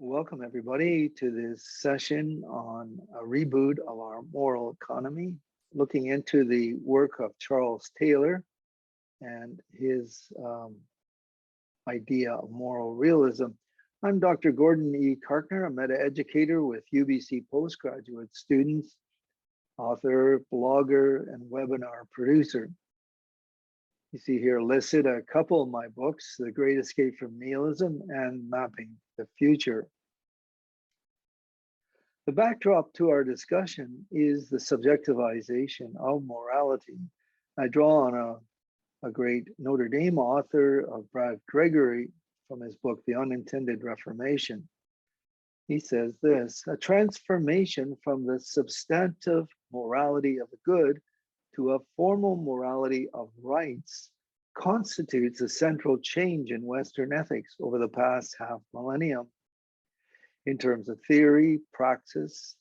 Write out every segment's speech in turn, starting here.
Welcome everybody to this session on a reboot of our moral economy, looking into the work of Charles Taylor and his idea of moral realism. I'm Dr. Gordon E. Karkner, a meta-educator with UBC postgraduate students, author, blogger, and webinar producer. You see here listed a couple of my books, The Great Escape from Nihilism and Mapping the Future. The backdrop to our discussion is the subjectivization of morality. I draw on a great Notre Dame author of Brad Gregory from his book, The Unintended Reformation. He says this: a transformation from the substantive morality of the good to a formal morality of rights constitutes a central change in Western ethics over the past half millennium. In terms of theory, practice,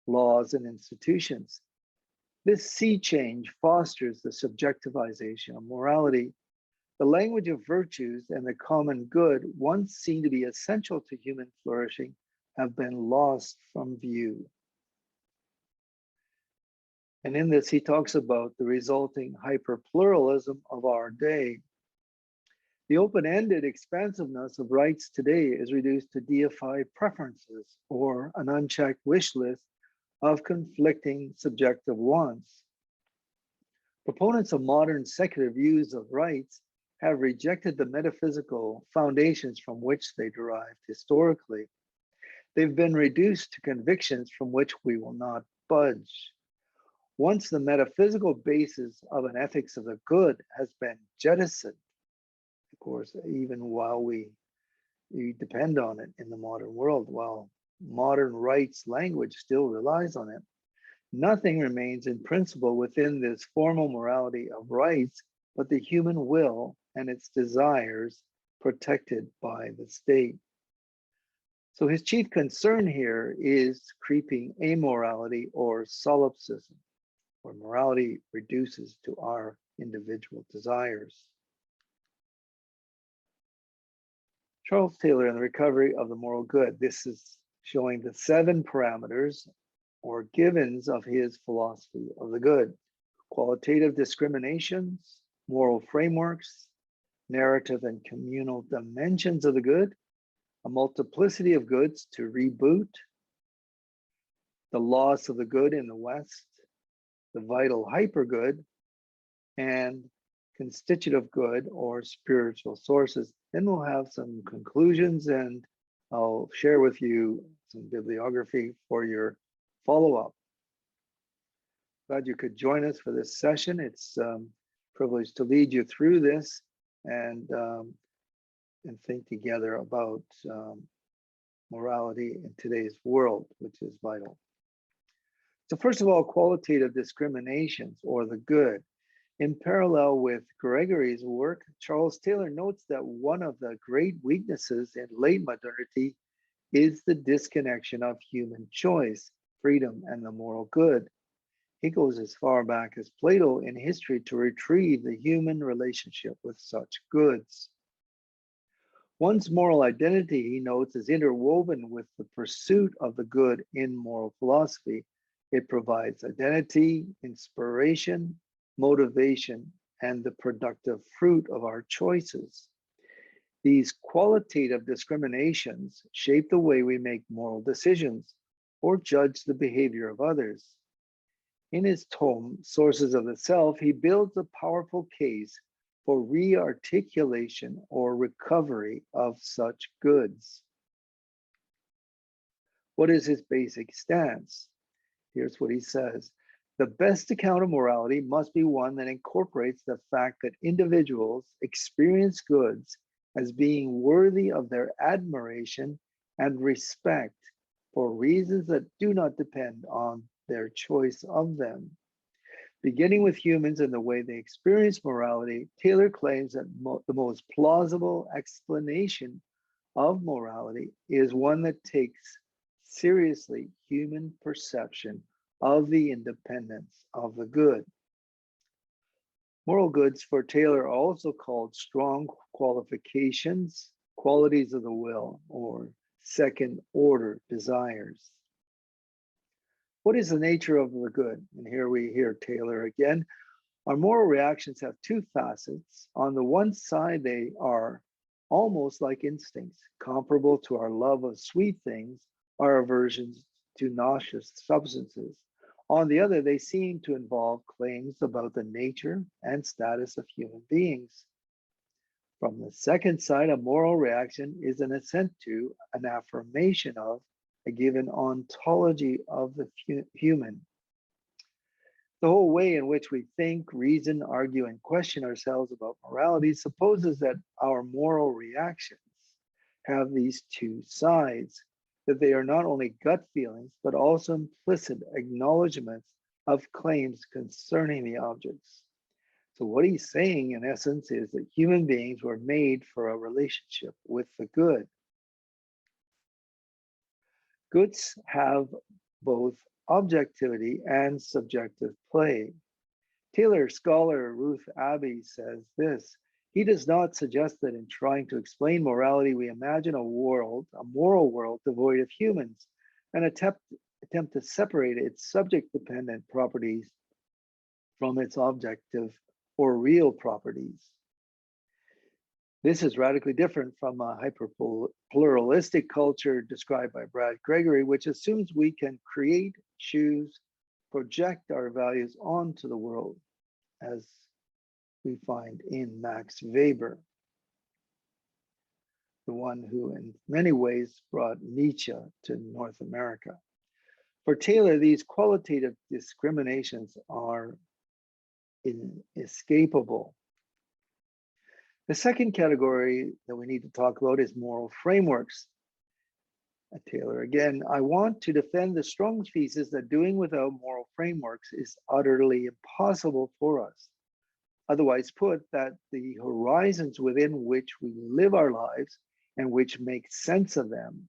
laws, and institutions. This sea change fosters the subjectivization of morality. The language of virtues and the common good, once seen to be essential to human flourishing, have been lost from view. And in this, he talks about the resulting hyperpluralism of our day. The open-ended expansiveness of rights today is reduced to deified preferences or an unchecked wish list of conflicting subjective wants. Proponents of modern secular views of rights have rejected the metaphysical foundations from which they derived historically. They've been reduced to convictions from which we will not budge. Once the metaphysical basis of an ethics of the good has been jettisoned, of course, even while we depend on it in the modern world, while modern rights language still relies on it, nothing remains in principle within this formal morality of rights but the human will and its desires protected by the state. So his chief concern here is creeping amorality or solipsism, where morality reduces to our individual desires. Charles Taylor and the Recovery of the Moral Good. This is showing the 7 parameters or givens of his philosophy of the good: qualitative discriminations, moral frameworks, narrative and communal dimensions of the good, a multiplicity of goods to reboot, the loss of the good in the West, the vital hypergood, and constitutive good or spiritual sources. Then we'll have some conclusions and I'll share with you some bibliography for your follow-up. Glad you could join us for this session. It's a privilege to lead you through this and think together about morality in today's world, which is vital. So first of all, qualitative discriminations or the good. In parallel with Gregory's work, Charles Taylor notes that one of the great weaknesses in late modernity is the disconnection of human choice, freedom, and the moral good. He goes as far back as Plato in history to retrieve the human relationship with such goods. One's moral identity, he notes, is interwoven with the pursuit of the good in moral philosophy. It provides identity, inspiration, motivation, and the productive fruit of our choices. These qualitative discriminations shape the way we make moral decisions or judge the behavior of others. In his tome, Sources of the Self, he builds a powerful case for re-articulation or recovery of such goods. What is his basic stance? Here's what he says. The best account of morality must be one that incorporates the fact that individuals experience goods as being worthy of their admiration and respect for reasons that do not depend on their choice of them. Beginning with humans and the way they experience morality, Taylor claims that the most plausible explanation of morality is one that takes seriously human perception of the independence of the good. Moral goods for Taylor are also called strong qualifications, qualities of the will, or second-order desires. What is the nature of the good? And here we hear Taylor again. Our moral reactions have two facets. On the one side, they are almost like instincts, comparable to our love of sweet things, our aversions to nauseous substances. On the other, they seem to involve claims about the nature and status of human beings. From the second side, a moral reaction is an assent to, an affirmation of, a given ontology of the human. The whole way in which we think, reason, argue, and question ourselves about morality supposes that our moral reactions have these two sides, that they are not only gut feelings, but also implicit acknowledgements of claims concerning the objects. So what he's saying, in essence, is that human beings were made for a relationship with the good. Goods have both objectivity and subjective play. Taylor scholar Ruth Abbey says this: he does not suggest that in trying to explain morality, we imagine a moral world devoid of humans, and attempt to separate its subject-dependent properties from its objective or real properties. This is radically different from a hyper-pluralistic culture described by Brad Gregory, which assumes we can create, choose, project our values onto the world, as we find in Max Weber, the one who in many ways brought Nietzsche to North America. For Taylor, these qualitative discriminations are inescapable. The second category that we need to talk about is moral frameworks. Taylor again, I want to defend the strong thesis that doing without moral frameworks is utterly impossible for us. Otherwise put, that the horizons within which we live our lives and which make sense of them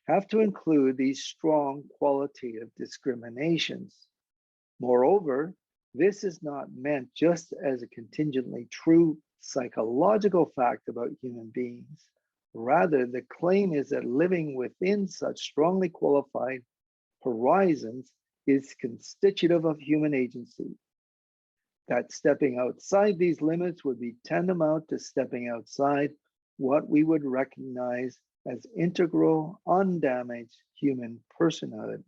have to include these strong qualitative discriminations. Moreover, this is not meant just as a contingently true psychological fact about human beings. Rather, the claim is that living within such strongly qualified horizons is constitutive of human agency. That stepping outside these limits would be tantamount to stepping outside what we would recognize as integral, undamaged human personhood.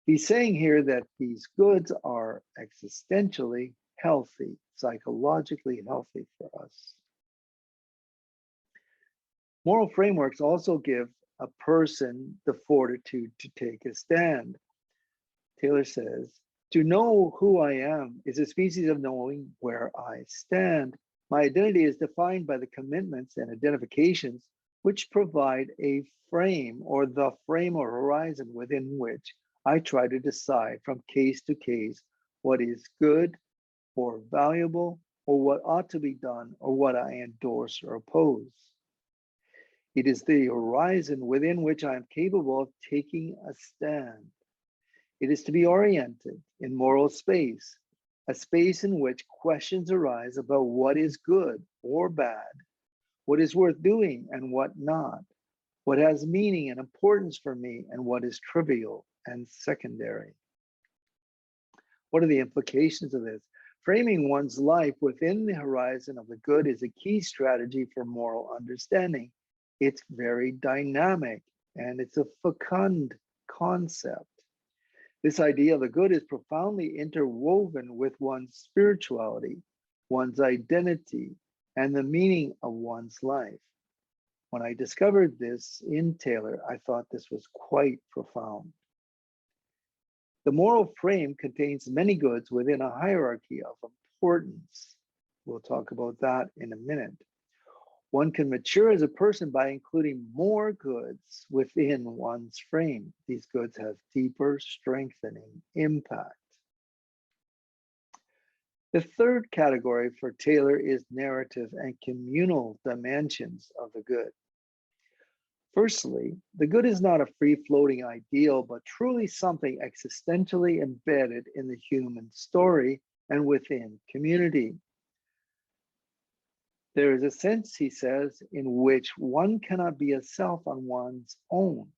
He's saying here that these goods are existentially healthy, psychologically healthy for us. Moral frameworks also give a person the fortitude to take a stand. Taylor says, to know who I am is a species of knowing where I stand. My identity is defined by the commitments and identifications which provide a frame or the frame or horizon within which I try to decide from case to case what is good or valuable or what ought to be done or what I endorse or oppose. It is the horizon within which I am capable of taking a stand. It is to be oriented in moral space, a space in which questions arise about what is good or bad, what is worth doing and what not, what has meaning and importance for me and what is trivial and secondary. What are the implications of this? Framing one's life within the horizon of the good is a key strategy for moral understanding. It's very dynamic and it's a fecund concept. This idea of the good is profoundly interwoven with one's spirituality, one's identity, and the meaning of one's life. When I discovered this in Taylor, I thought this was quite profound. The moral frame contains many goods within a hierarchy of importance. We'll talk about that in a minute. One can mature as a person by including more goods within one's frame. These goods have deeper, strengthening impact. The third category for Taylor is narrative and communal dimensions of the good. Firstly, the good is not a free-floating ideal, but truly something existentially embedded in the human story and within community. There is a sense, he says, in which one cannot be a self on one's own.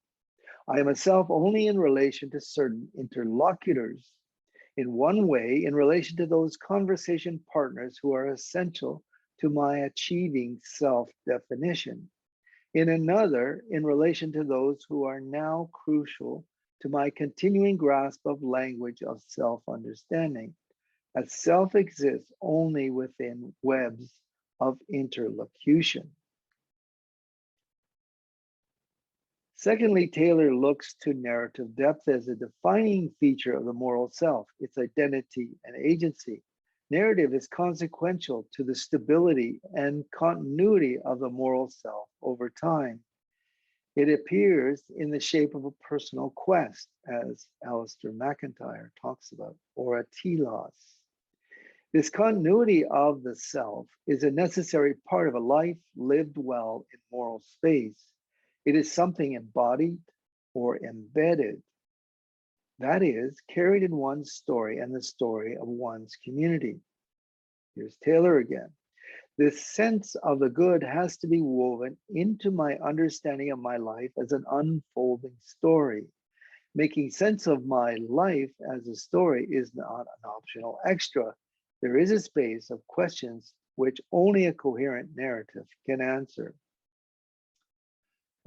I am a self only in relation to certain interlocutors. In one way, in relation to those conversation partners who are essential to my achieving self-definition. In another, in relation to those who are now crucial to my continuing grasp of language of self-understanding, as self exists only within webs of interlocution. Secondly, Taylor looks to narrative depth as a defining feature of the moral self, its identity and agency. Narrative is consequential to the stability and continuity of the moral self over time. It appears in the shape of a personal quest, as Alistair McIntyre talks about, or a telos. This continuity of the self is a necessary part of a life lived well in moral space. It is something embodied or embedded, that is, carried in one's story and the story of one's community. Here's Taylor again. This sense of the good has to be woven into my understanding of my life as an unfolding story. Making sense of my life as a story is not an optional extra. There is a space of questions which only a coherent narrative can answer.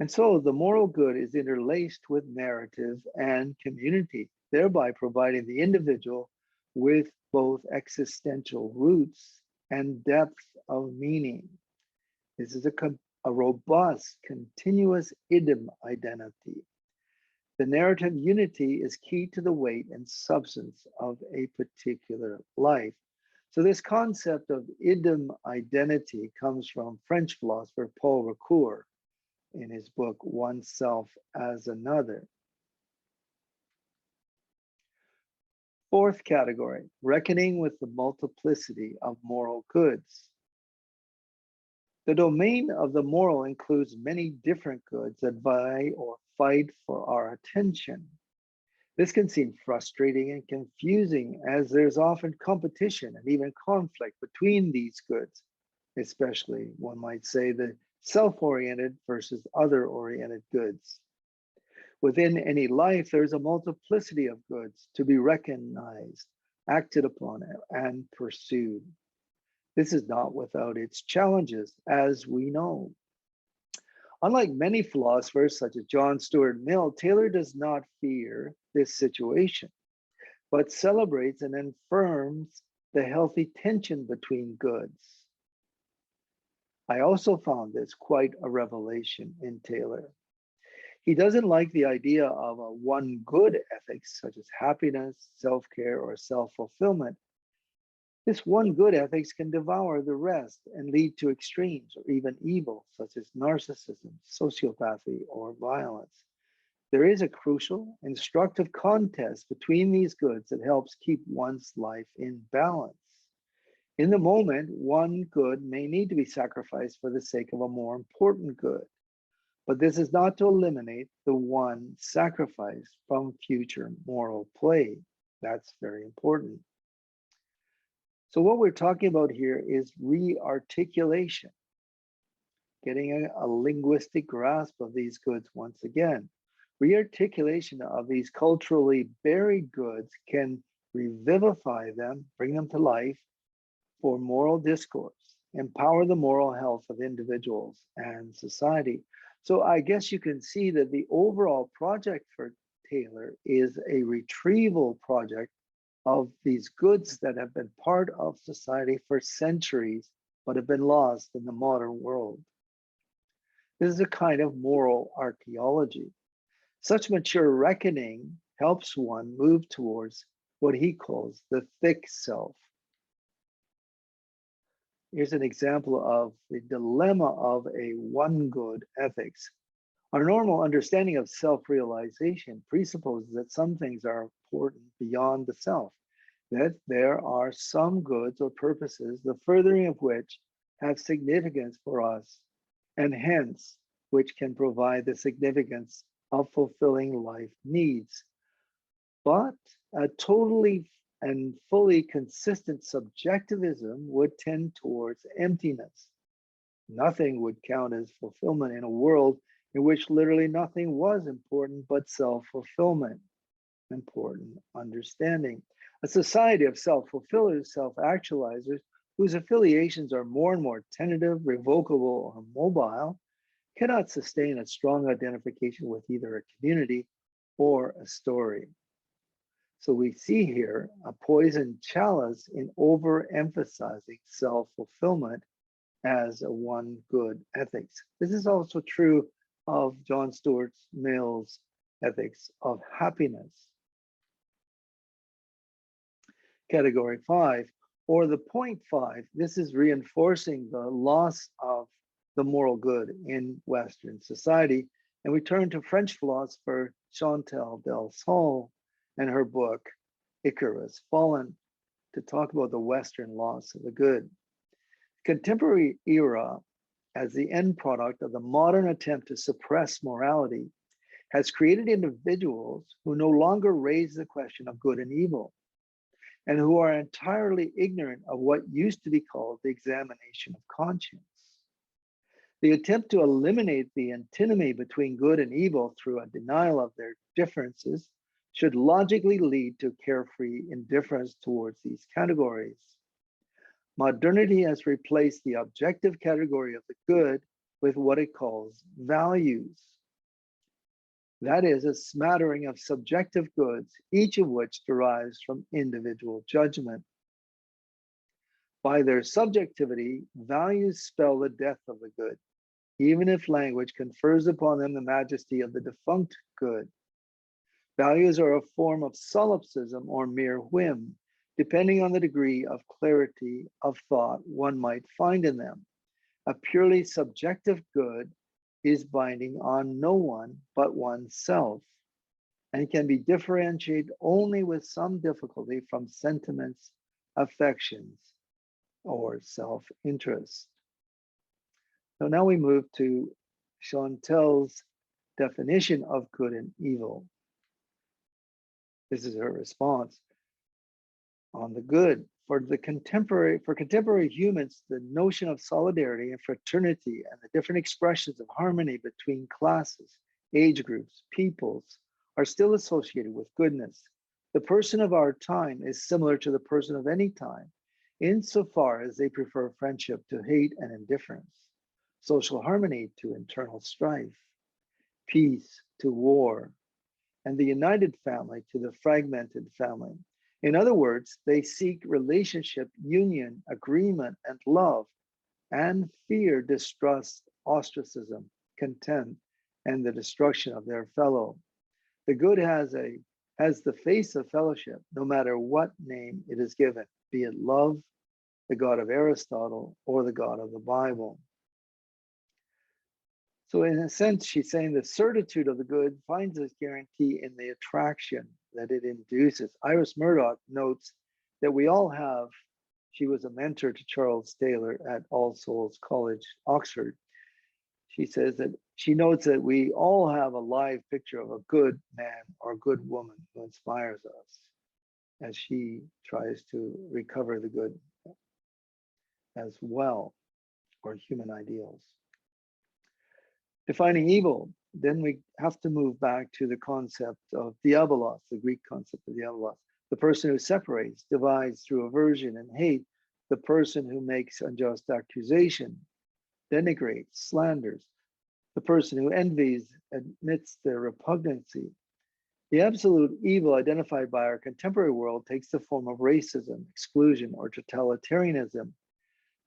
And so the moral good is interlaced with narrative and community, thereby providing the individual with both existential roots and depth of meaning. This is a robust, continuous idem identity. The narrative unity is key to the weight and substance of a particular life. So this concept of idem identity comes from French philosopher Paul Ricoeur in his book, Oneself as Another. Fourth category, reckoning with the multiplicity of moral goods. The domain of the moral includes many different goods that vie or fight for our attention. This can seem frustrating and confusing as there's often competition and even conflict between these goods, especially, one might say, the self-oriented versus other-oriented goods. Within any life, there's a multiplicity of goods to be recognized, acted upon, and pursued. This is not without its challenges, as we know. Unlike many philosophers, such as John Stuart Mill, Taylor does not fear this situation, but celebrates and affirms the healthy tension between goods. I also found this quite a revelation in Taylor. He doesn't like the idea of a one good ethics, such as happiness, self-care, or self-fulfillment. This one good ethics can devour the rest and lead to extremes or even evil, such as narcissism, sociopathy, or violence. There is a crucial, instructive contest between these goods that helps keep one's life in balance. In the moment, one good may need to be sacrificed for the sake of a more important good. But this is not to eliminate the one sacrifice from future moral play. That's very important. So what we're talking about here is re-articulation, getting a linguistic grasp of these goods once again. Re-articulation of these culturally buried goods can revivify them, bring them to life for moral discourse, empower the moral health of individuals and society. So I guess you can see that the overall project for Taylor is a retrieval project of these goods that have been part of society for centuries, but have been lost in the modern world. This is a kind of moral archaeology. Such mature reckoning helps one move towards what he calls the thick self. Here's an example of the dilemma of a one good ethics. Our normal understanding of self-realization presupposes that some things are important beyond the self, that there are some goods or purposes, the furthering of which have significance for us, and hence, which can provide the significance of fulfilling life needs. But a totally and fully consistent subjectivism would tend towards emptiness. Nothing would count as fulfillment in a world in which literally nothing was important but self-fulfillment, important understanding. A society of self-fulfillers, self-actualizers, whose affiliations are more and more tentative, revocable, or mobile, cannot sustain a strong identification with either a community or a story. So we see here a poisoned chalice in overemphasizing self-fulfillment as a one good ethics. This is also true of John Stuart Mill's ethics of happiness. Category 5, or the point 5, this is reinforcing the loss of the moral good in Western society. And we turn to French philosopher Chantal Delsol and her book, Icarus Fallen, to talk about the Western loss of the good. Contemporary era, as the end product of the modern attempt to suppress morality, has created individuals who no longer raise the question of good and evil, and who are entirely ignorant of what used to be called the examination of conscience. The attempt to eliminate the antinomy between good and evil through a denial of their differences should logically lead to carefree indifference towards these categories. Modernity has replaced the objective category of the good with what it calls values. That is a smattering of subjective goods, each of which derives from individual judgment. By their subjectivity, values spell the death of the good, even if language confers upon them the majesty of the defunct good. Values are a form of solipsism or mere whim, depending on the degree of clarity of thought one might find in them. A purely subjective good is binding on no one but oneself, and can be differentiated only with some difficulty from sentiments, affections, or self-interest. So now we move to Chantal's definition of good and evil. This is her response on the good. For contemporary humans, the notion of solidarity and fraternity and the different expressions of harmony between classes, age groups, peoples are still associated with goodness. The person of our time is similar to the person of any time, insofar as they prefer friendship to hate and indifference, social harmony to internal strife, peace to war, and the united family to the fragmented family. In other words, they seek relationship, union, agreement, and love, and fear, distrust, ostracism, contempt, and the destruction of their fellow. The good has the face of fellowship, no matter what name it is given, be it love, the God of Aristotle, or the God of the Bible. So in a sense, she's saying the certitude of the good finds its guarantee in the attraction that it induces. Iris Murdoch notes that we all have, she was a mentor to Charles Taylor at All Souls College, Oxford. She says that she notes that we all have a live picture of a good man or good woman who inspires us as she tries to recover the good as well, or human ideals. Defining evil, then we have to move back to the concept of diabolos, the Greek concept of diabolos, the person who separates, divides through aversion and hate, the person who makes unjust accusation, denigrates, slanders, the person who envies, admits their repugnancy. The absolute evil identified by our contemporary world takes the form of racism, exclusion, or totalitarianism.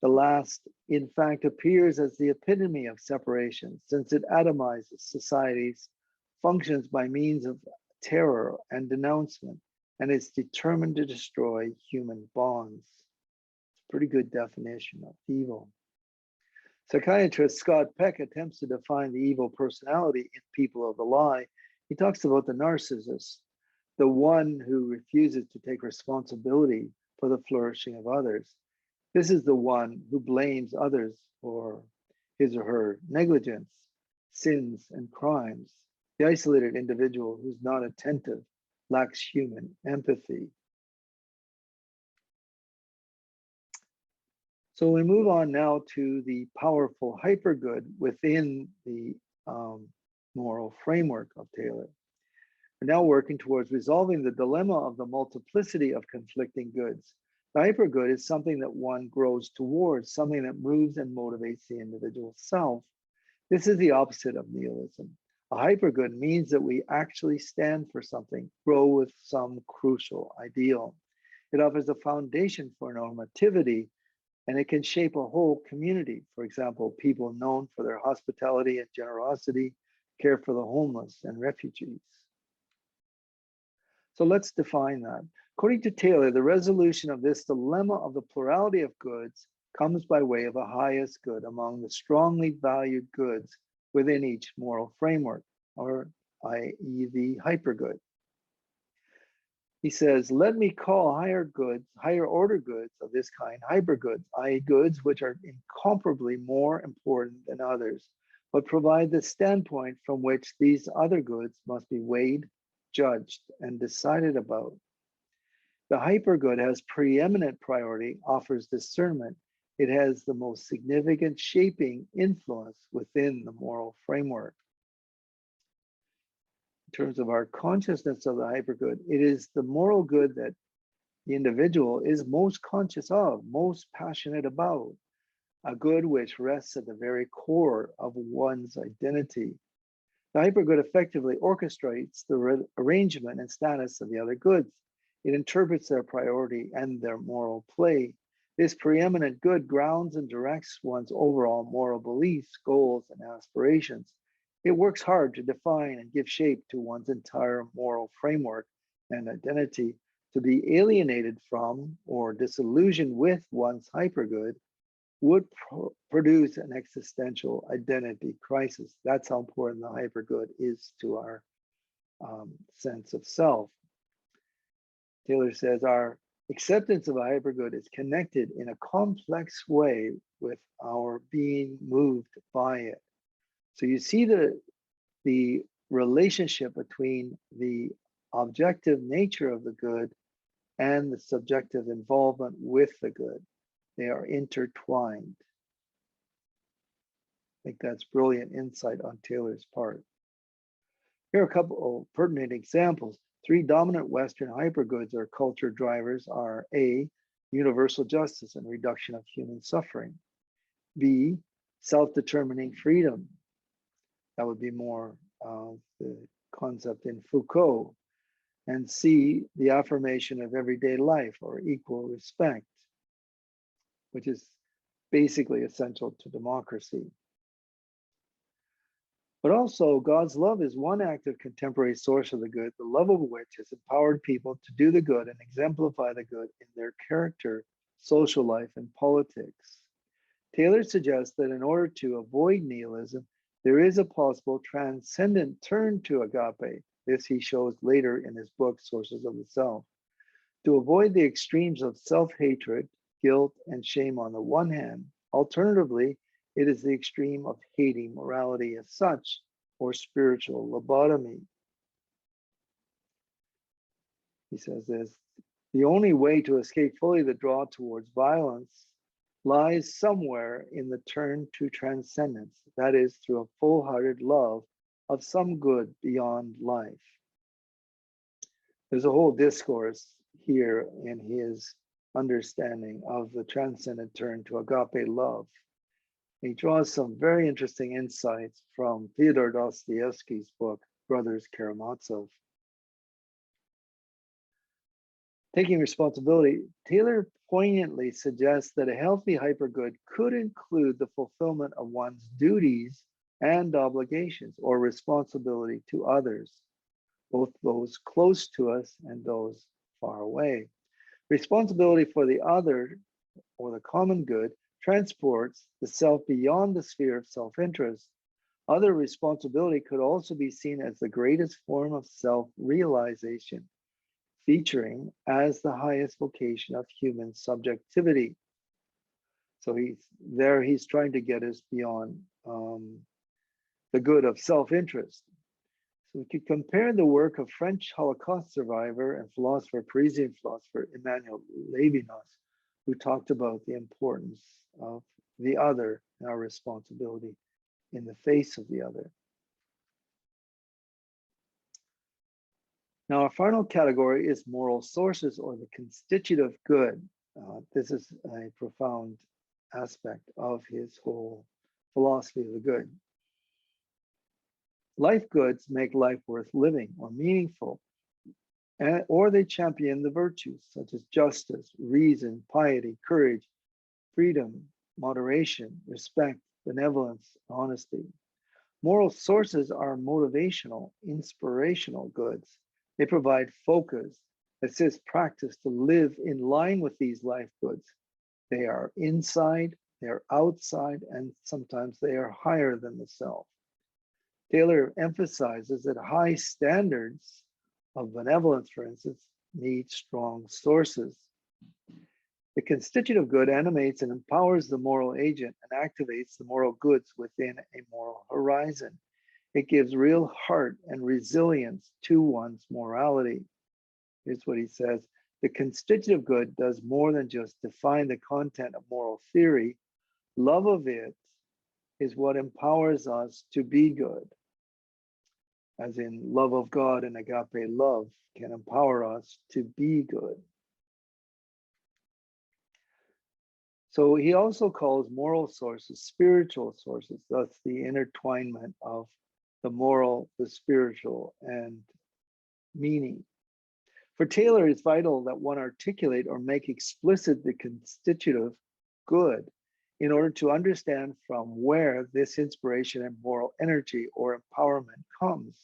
The last, in fact, appears as the epitome of separation, since it atomizes societies, functions by means of terror and denouncement, and is determined to destroy human bonds. It's a pretty good definition of evil. Psychiatrist Scott Peck attempts to define the evil personality in People of the Lie. He talks about the narcissist, the one who refuses to take responsibility for the flourishing of others. This is the one who blames others for his or her negligence, sins, and crimes. The isolated individual who's not attentive, lacks human empathy. So we move on now to the powerful hypergood within the moral framework of Taylor. We're now working towards resolving the dilemma of the multiplicity of conflicting goods. The hypergood is something that one grows towards, something that moves and motivates the individual self. This is the opposite of nihilism. A hypergood means that we actually stand for something, grow with some crucial ideal. It offers a foundation for normativity, and it can shape a whole community. For example, people known for their hospitality and generosity, care for the homeless and refugees. So let's define that. According to Taylor, the resolution of this dilemma of the plurality of goods comes by way of a highest good among the strongly valued goods within each moral framework, or i.e. the hypergood. He says, let me call higher order goods of this kind hypergoods, i.e. goods which are incomparably more important than others, but provide the standpoint from which these other goods must be weighed, judged, and decided about. The hypergood has preeminent priority, offers discernment. It has the most significant shaping influence within the moral framework. In terms of our consciousness of the hypergood, it is the moral good that the individual is most conscious of, most passionate about, a good which rests at the very core of one's identity. The hypergood effectively orchestrates the arrangement and status of the other goods. It interprets their priority and their moral play. This preeminent good grounds and directs one's overall moral beliefs, goals, and aspirations. It works hard to define and give shape to one's entire moral framework and identity. To be alienated from or disillusioned with one's hypergood would produce an existential identity crisis. That's how important the hypergood is to our sense of self. Taylor says our acceptance of a hypergood is connected in a complex way with our being moved by it. So you see the relationship between the objective nature of the good and the subjective involvement with the good. They are intertwined. I think that's brilliant insight on Taylor's part. Here are a couple of pertinent examples. Three dominant Western hypergoods or culture drivers are A, universal justice and reduction of human suffering. B, self-determining freedom. That would be more the concept in Foucault. And C, the affirmation of everyday life or equal respect, which is basically essential to democracy. But also, God's love is one active contemporary source of the good, the love of which has empowered people to do the good and exemplify the good in their character, social life, and politics. Taylor suggests that in order to avoid nihilism, there is a possible transcendent turn to agape. This he shows later in his book, Sources of the Self. To avoid the extremes of self-hatred, guilt, and shame on the one hand, alternatively, it is the extreme of hating morality as such, or spiritual lobotomy. He says this, the only way to escape fully the draw towards violence lies somewhere in the turn to transcendence, that is, through a full-hearted love of some good beyond life. There's a whole discourse here in his understanding of the transcendent turn to agape love. He draws some very interesting insights from Fyodor Dostoevsky's book, Brothers Karamazov. Taking responsibility, Taylor poignantly suggests that a healthy hypergood could include the fulfillment of one's duties and obligations or responsibility to others, both those close to us and those far away. Responsibility for the other or the common good transports the self beyond the sphere of self-interest. Other responsibility could also be seen as the greatest form of self-realization, featuring as the highest vocation of human subjectivity. So he's trying to get us beyond the good of self-interest. So we could compare the work of French Holocaust survivor and philosopher, Parisian philosopher Emmanuel Levinas, who talked about the importance of the other and our responsibility in the face of the other. Now, our final category is moral sources, or the constitutive good. This is a profound aspect of his whole philosophy of the good. Life goods make life worth living or meaningful, or they champion the virtues such as justice, reason, piety, courage, freedom, moderation, respect, benevolence, honesty. Moral sources are motivational, inspirational goods. They provide focus, assist practice to live in line with these life goods. They are inside, they are outside, and sometimes they are higher than the self. Taylor emphasizes that high standards of benevolence, for instance, need strong sources. The constitutive good animates and empowers the moral agent and activates the moral goods within a moral horizon. It gives real heart and resilience to one's morality. Here's what he says. The constitutive good does more than just define the content of moral theory. Love of it is what empowers us to be good. As in, love of God and agape love can empower us to be good. So he also calls moral sources spiritual sources. That's the intertwinement of the moral, the spiritual, and meaning. For Taylor, it's vital that one articulate or make explicit the constitutive good in order to understand from where this inspiration and moral energy or empowerment comes.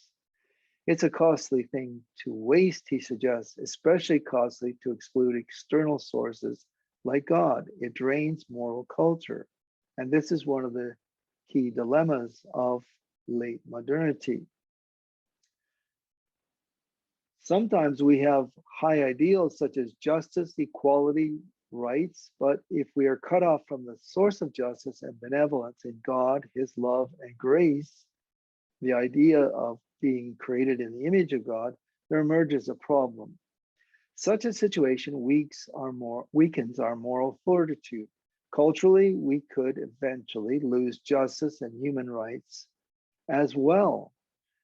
It's a costly thing to waste, he suggests, especially costly to exclude external sources like God. It drains moral culture. And this is one of the key dilemmas of late modernity. Sometimes we have high ideals such as justice, equality, rights, but if we are cut off from the source of justice and benevolence in God, his love and grace, the idea of being created in the image of God, there emerges a problem. Such a situation weakens our moral fortitude. Culturally, we could eventually lose justice and human rights as well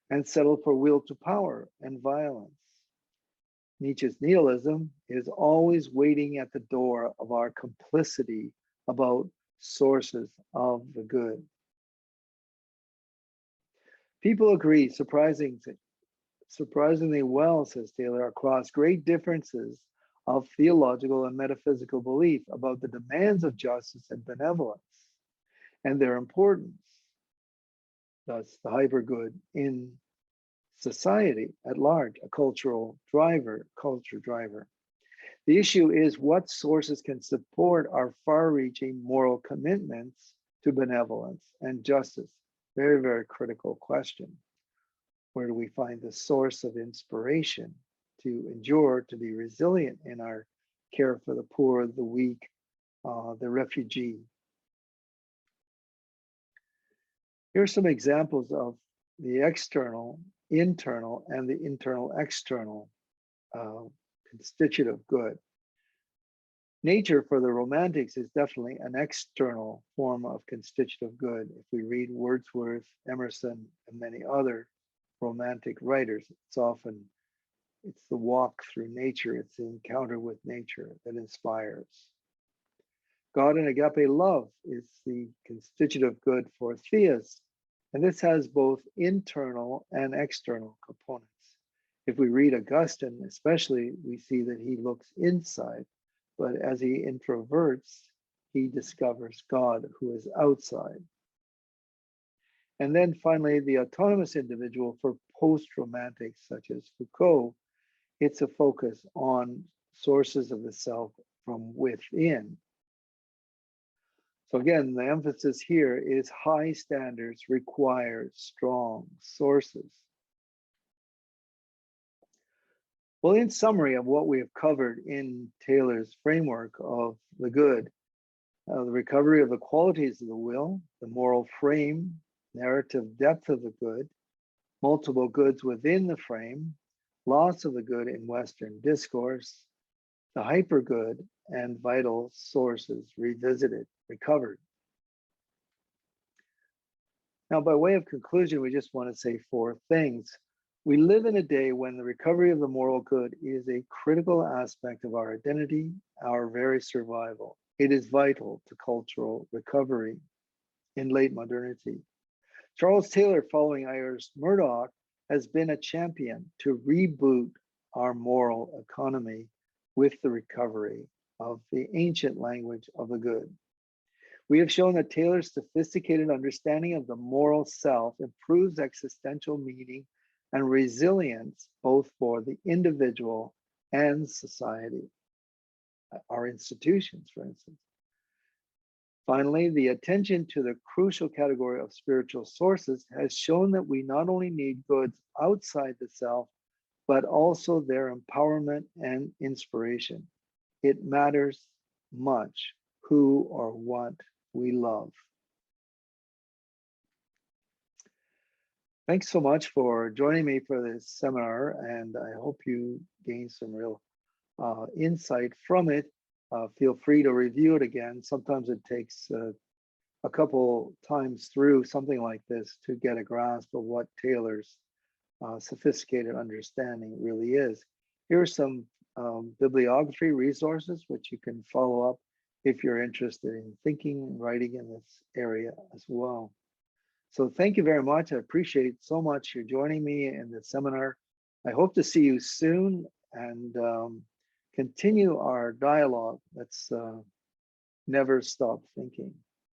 and settle for will to power and violence. Nietzsche's nihilism is always waiting at the door of our complicity about sources of the good. People agree surprisingly well, says Taylor, across great differences of theological and metaphysical belief about the demands of justice and benevolence and their importance. Thus, the hypergood in society at large, a culture driver. The issue is what sources can support our far-reaching moral commitments to benevolence and justice. Very, very critical question. Where do we find the source of inspiration to endure, to be resilient in our care for the poor, the weak, the refugee? Here are some examples of the external, internal, and the internal, external constitutive good. Nature for the Romantics is definitely an external form of constitutive good. If we read Wordsworth, Emerson, and many other Romantic writers, it's the walk through nature, it's the encounter with nature that inspires. God and agape love is the constitutive good for theists, and this has both internal and external components. If we read Augustine, especially, we see that he looks inside, but as he introverts, he discovers God who is outside. And then finally, the autonomous individual for post-romantics such as Foucault, it's a focus on sources of the self from within. So again, the emphasis here is high standards require strong sources. Well, in summary of what we have covered in Taylor's framework of the good, the recovery of the qualities of the will, the moral frame, narrative depth of the good, multiple goods within the frame, loss of the good in Western discourse, the hypergood and vital sources revisited, recovered. Now, by way of conclusion, we just want to say 4 things. We live in a day when the recovery of the moral good is a critical aspect of our identity, our very survival. It is vital to cultural recovery in late modernity. Charles Taylor, following Ayers Murdoch, has been a champion to reboot our moral economy with the recovery of the ancient language of the good. We have shown that Taylor's sophisticated understanding of the moral self improves existential meaning and resilience, both for the individual and society, our institutions, for instance. Finally, the attention to the crucial category of spiritual sources has shown that we not only need goods outside the self, but also their empowerment and inspiration. It matters much who or what we love. Thanks so much for joining me for this seminar, and I hope you gain some real insight from it. Feel free to review it again. Sometimes it takes a couple times through something like this to get a grasp of what Taylor's sophisticated understanding really is. Here are some bibliography resources which you can follow up if you're interested in thinking and writing in this area as well. So thank you very much. I appreciate so much you joining me in this seminar. I hope to see you soon and continue our dialogue. Let's never stop thinking.